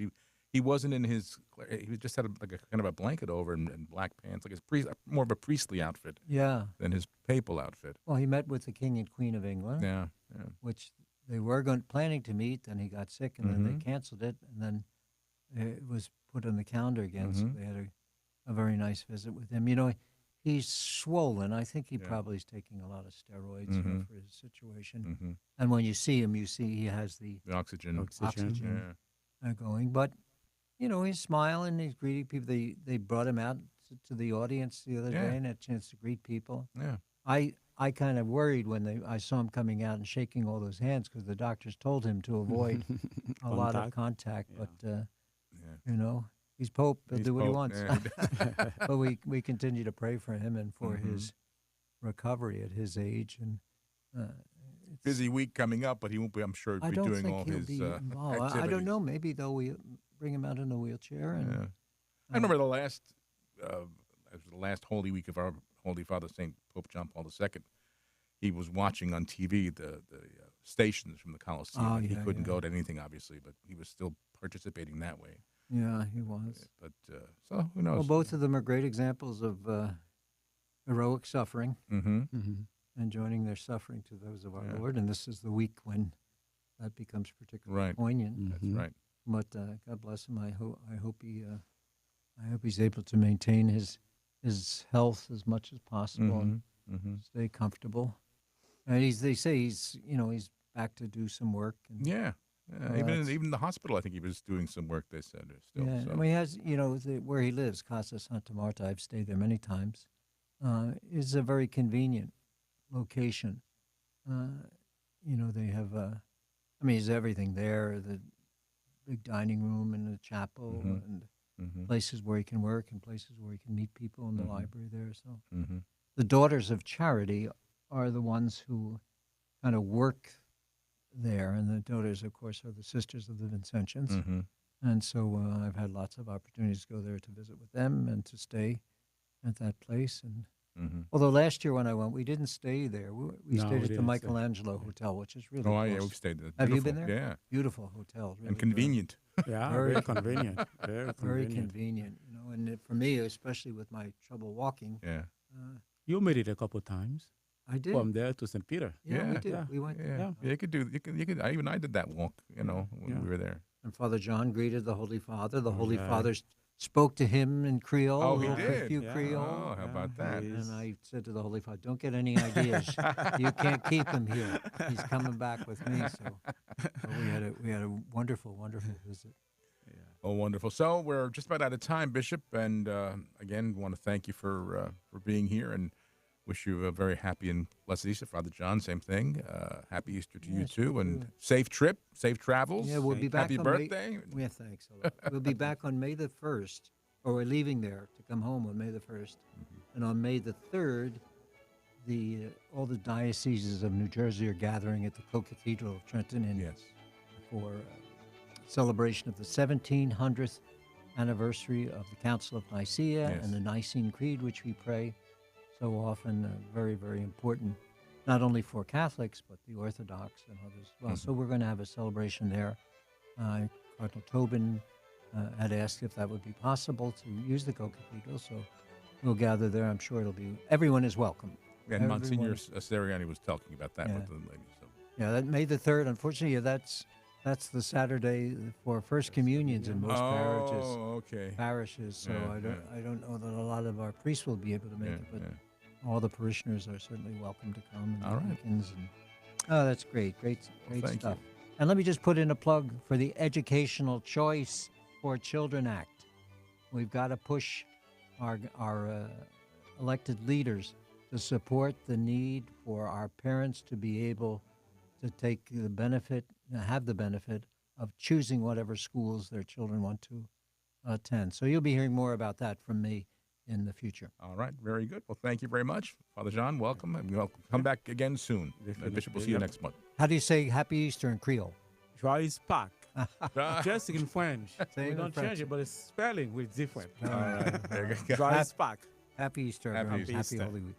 he wasn't in his. He just had like a kind of a blanket over and black pants, like his priest, more of a priestly outfit Yeah. than his papal outfit. Well, he met with the King and Queen of England, Yeah, yeah. which they were planning to meet. Then he got sick, and then they Mhm. canceled it, and then it was put on the calendar again. So Mhm. they had a very nice visit with him. You know, he's swollen. I think he Yeah. probably is taking a lot of steroids Mhm. for his situation. Mm-hmm. And when you see him, you see he has the The oxygen. oxygen Yeah. going. But you know, he's smiling. He's greeting people. They brought him out to the audience the other Yeah. day and had a chance to greet people. Yeah. I kind of worried when I saw him coming out and shaking all those hands because the doctors told him to avoid a lot of contact. Yeah. But Yeah. you know, he's Pope. He'll He's do what he Pope, wants. yeah. But we continue to pray for him and for Mhm. his recovery at his age. And it's, Busy week coming up, but he won't be. I'm sure I be don't doing all think he'll his be involved. I activities. don't know. Maybe they'll bring him out in a wheelchair. And Yeah. I remember the last, it was the last Holy Week of our Holy Father Saint Pope John Paul II. He was watching on TV the stations from the Colosseum. Oh, and he yeah, couldn't yeah. go to anything, obviously, but he was still participating that way. yeah, he was. But so who knows? Well, both of them are great examples of heroic suffering Mm-hmm. and joining their suffering to those of our Yeah. Lord. And this is the week when that becomes particularly Right. poignant. That's right. But God bless him. I hope he's able to maintain his health as much as possible and Mm-hmm. stay comfortable. And they say he's back to do some work. And, Yeah. Well, even that's- even the hospital, I think he was doing some work. They said still. yeah, So. I mean, he has where he lives, Casa Santa Marta. I've stayed there many times. Is a very convenient location. They have. I mean, there's everything there. The big dining room and the chapel Mhm. and Mm-hmm. places where he can work and places where he can meet people in the Mhm. library there. So Mm-hmm. the Daughters of Charity are the ones who kind of work there, and the daughters, of course, are the Sisters of the Vincentians. Mm-hmm. And so I've had lots of opportunities to go there to visit with them and to stay at that place. And Mm-hmm. although last year when I went, we didn't stay there. We No, stayed we at the didn't stay. Michelangelo Hotel, which is really Oh, yeah, close. we've stayed there. Have you Beautiful. been there? Yeah, Beautiful hotel, really and good. convenient. Yeah, Very very convenient. Very Very convenient. convenient, and for me, especially with my trouble walking, Yeah. You made it a couple times I did. from there to St. Peter. Yeah, we Yeah. did. Yeah. We went. Yeah. Yeah. Yeah, you could do. You could. I did that walk. When Yeah. we were there. And Father John greeted the Holy Father. The Oh, Holy yeah. Father spoke to him in Creole. Oh, a he little did? few Yeah. Creole. Oh, how about that? he And is- I said to the Holy Father, "Don't get any ideas. You can't keep him here. He's coming back with me." So we had a wonderful, wonderful visit. Oh, wonderful. So we're just about out of time, Bishop. And again, want to thank you for being here and wish you a very happy and blessed Easter. Father John, same thing. Happy Easter to you Yes, too, you and too. safe trip, safe travels. Yeah, we'll be back Happy on birthday. Yeah, thanks a lot. We'll be back on May the 1st, or we're leaving there to come home on May the 1st. And on May the 3rd, all the dioceses of New Jersey are gathering at the Co-Cathedral of Trenton Yes. for celebration of the 1700th anniversary of the Council of Nicaea Yes. and the Nicene Creed, which we pray so often. Very, very important, not only for Catholics, but the Orthodox and others as well. So we're going to have a celebration there. Cardinal Tobin had asked if that would be possible to use the Co-Cathedral, so we'll gather there. I'm sure everyone is welcome. And Everyone Monsignor is- Siriani was talking about that Yeah. with the lady. So. Yeah, that May the 3rd, unfortunately, that's the Saturday for First Communions in most Oh, okay. parishes. So Yeah, I don't know that a lot of our priests will be able to make Yeah, it, but yeah. all the parishioners are certainly welcome to come. And All right. deacons and, oh, that's great, great thank stuff. you. And let me just put in a plug for the Educational Choice for Children Act. We've got to push our elected leaders to support the need for our parents to be able to have the benefit of choosing whatever schools their children want to attend. So you'll be hearing more about that from me in the future. All right. Very good. Well, thank you very much, Father John. Welcome, and we'll come back again soon. Bishop, we'll see you next month. How do you say Happy Easter in Creole? Joyeux Pâques. Just in French. Say it We in don't French. change it, but it's spelling with different. All right. There you go. Joyeux Pâques. Happy Easter, Happy everyone. Easter. Happy Easter. Holy Week.